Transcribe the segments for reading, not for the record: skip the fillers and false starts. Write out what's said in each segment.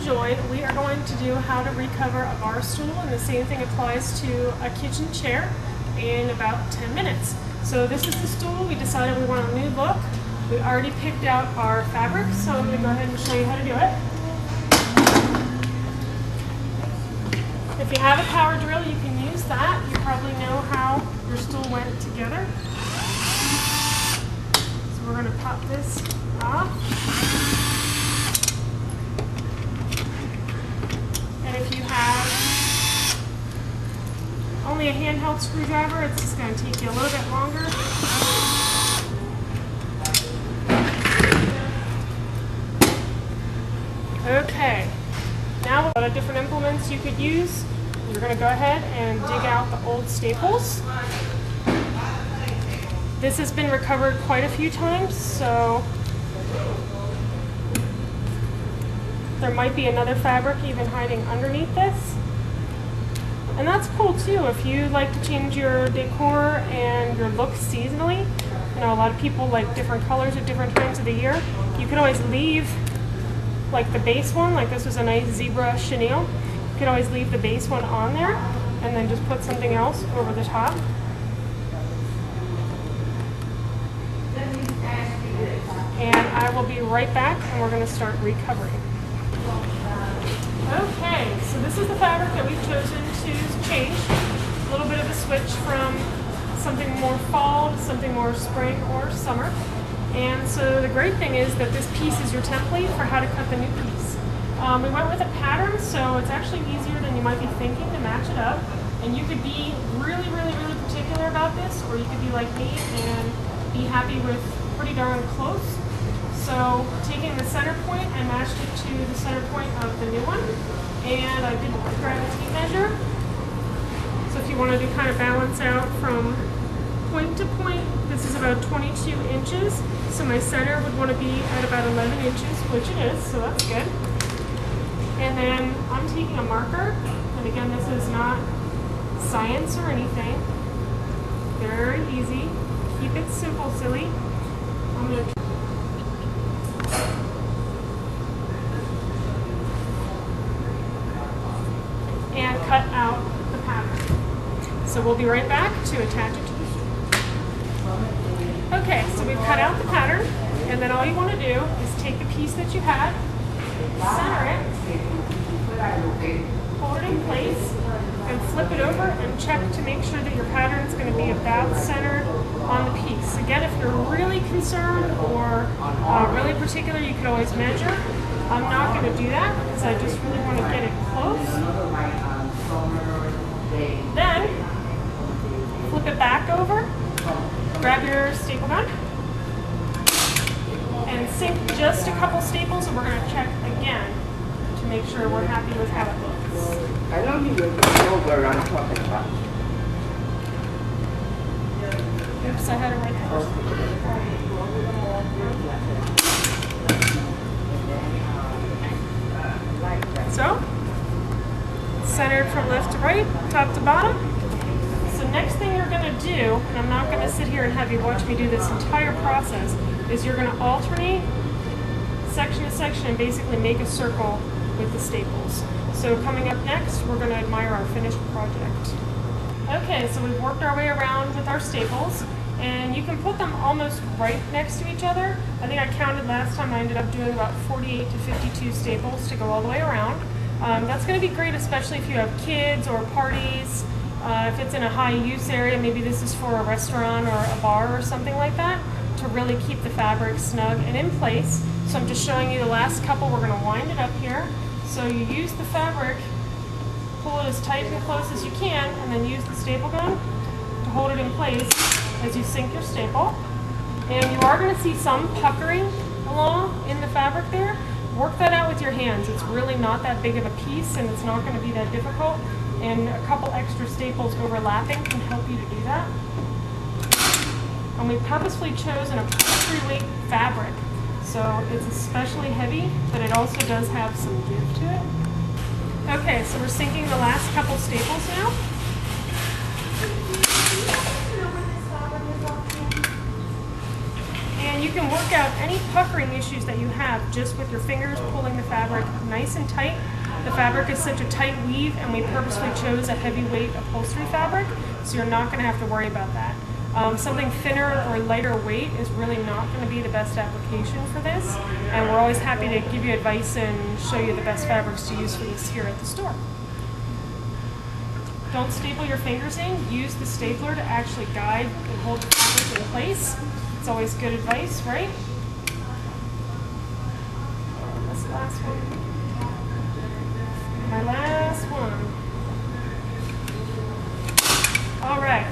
enjoyed, we are going to do how to recover a bar stool, and the same thing applies to a kitchen chair in about 10 minutes. So this is the stool. We decided we want a new look. We already picked out our fabric, so I'm going to go ahead and show you how to do it. If you have a power drill, you can use that. You probably know how your stool went together. So we're going to pop this off. And if you have only a handheld screwdriver, it's just going to take you a little bit longer. Okay, now a lot of different implements you could use. You're going to go ahead and dig out the old staples. This has been recovered quite a few times, so there might be another fabric even hiding underneath this. And that's cool too, if you like to change your decor and your look seasonally. You know, a lot of people like different colors at different times of the year. You could always leave like the base one, like this was a nice zebra chenille. You could always leave the base one on there and then just put something else over the top. And I will be right back and we're going to start recovering. Okay, so this is the fabric that we've chosen to change. A little bit of a switch from something more fall to something more spring or summer. And so the great thing is that this piece is your template for how to cut the new piece. We went with a pattern, so it's actually easier than you might be thinking to match it up. And you could be really, really, really particular about this, or you could be like me and be happy with pretty darn close. So taking the center point, I matched it to the center point of the new one. And I did grab a tape measure. So if you wanted to kind of balance out from point to point, this is about 22 inches. So my center would want to be at about 11 inches, which it is, so that's good. And then I'm taking a marker, and again, this is not science or anything. Very easy. Keep it simple, silly. I'm going to and cut out the pattern. So we'll be right back to attach it to the stool. Okay, so we've cut out the pattern, and then all you want to do is take the piece that you had, center it, hold it in place, and flip it over and check to make sure that your pattern is going to be about centered on the piece. Again, if you're really concerned or really particular, you can always measure. I'm not going to do that because I just really want to get it close. Then, flip it back over, grab your staple gun, and sink just a couple staples, and we're going to check again to make sure we're happy with how it looks. I don't need to go over on top of that. Oops, I had it right there. So, centered from left to right, top to bottom. So next thing you're going to do, and I'm not going to sit here and have you watch me do this entire process, is you're going to alternate section to section and basically make a circle with the staples. So coming up next, we're going to admire our finished project. Okay, so we've worked our way around with our staples, and you can put them almost right next to each other. I think I counted last time, I ended up doing about 48 to 52 staples to go all the way around. That's going to be great, especially if you have kids or parties. If it's in a high use area, maybe this is for a restaurant or a bar or something like that, to really keep the fabric snug and in place. So I'm just showing you the last couple. We're going to wind it up here. So you use the fabric, pull it as tight and close as you can, and then use the staple gun to hold it in place as you sink your staple. And you are going to see some puckering along in the fabric there. Work that out with your hands. It's really not that big of a piece, and it's not going to be that difficult. And a couple extra staples overlapping can help you to do that. And we purposefully chosen a poultry weight fabric. So it's especially heavy, but it also does have some give to it. Okay, so we're sinking the last couple staples now. And you can work out any puckering issues that you have just with your fingers pulling the fabric nice and tight. The fabric is such a tight weave, and we purposely chose a heavyweight upholstery fabric, so you're not going to have to worry about that. Something thinner or lighter weight is really not going to be the best application for this, and we're always happy to give you advice and show you the best fabrics to use for this here at the store. Don't staple your fingers in. Use the stapler to actually guide and hold the fabric in place. It's always good advice, right? That's the last one. My last one. All right.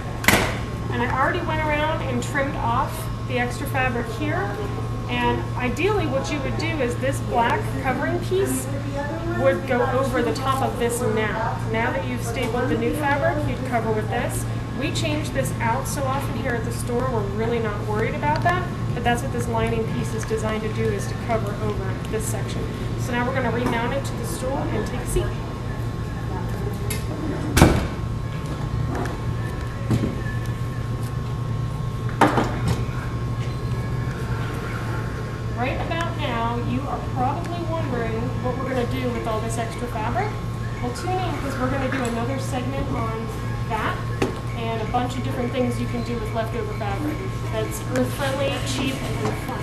And I already went around and trimmed off the extra fabric here. And ideally what you would do is this black covering piece would go over the top of this now. Now that you've stapled the new fabric, you'd cover with this. We change this out so often here at the store, we're really not worried about that, but that's what this lining piece is designed to do, is to cover over this section. So now we're going to remount it to the stool and take a seat. Right about now, you are probably wondering what we're going to do with all this extra fabric. Well, tune in, because we're going to do another segment on that and a bunch of different things you can do with leftover fabric that's earth-friendly, cheap, and fun.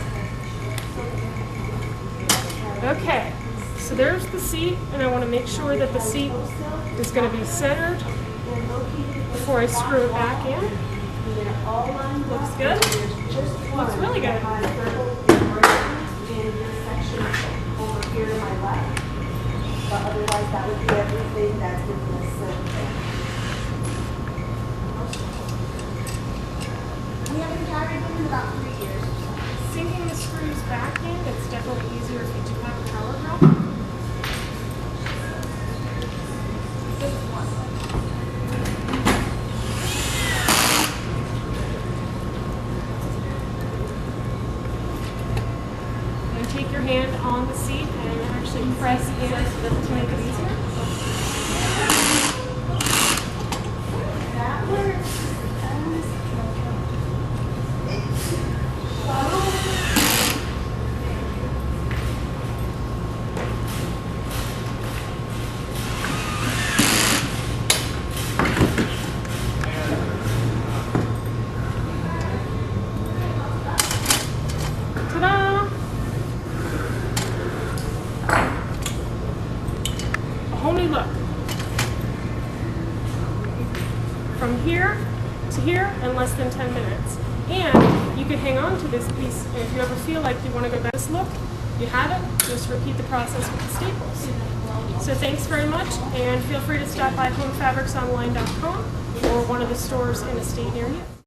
Okay, so there's the seat, and I want to make sure that the seat is going to be centered before I screw it back in. Looks good. Looks really good. Over here to my left, but otherwise that would be everything that's in the center. We haven't carried them in about 3 years. Sinking the screws back in, it's definitely easier if you do have a power drill. Take your hand on the seat and actually press in to make it easier. That works. Whole new look. From here to here in less than 10 minutes. And you can hang on to this piece, and if you ever feel like you want to go back to this look, you have it. Just repeat the process with the staples. So thanks very much, and feel free to stop by homefabricsonline.com or one of the stores in a state near you.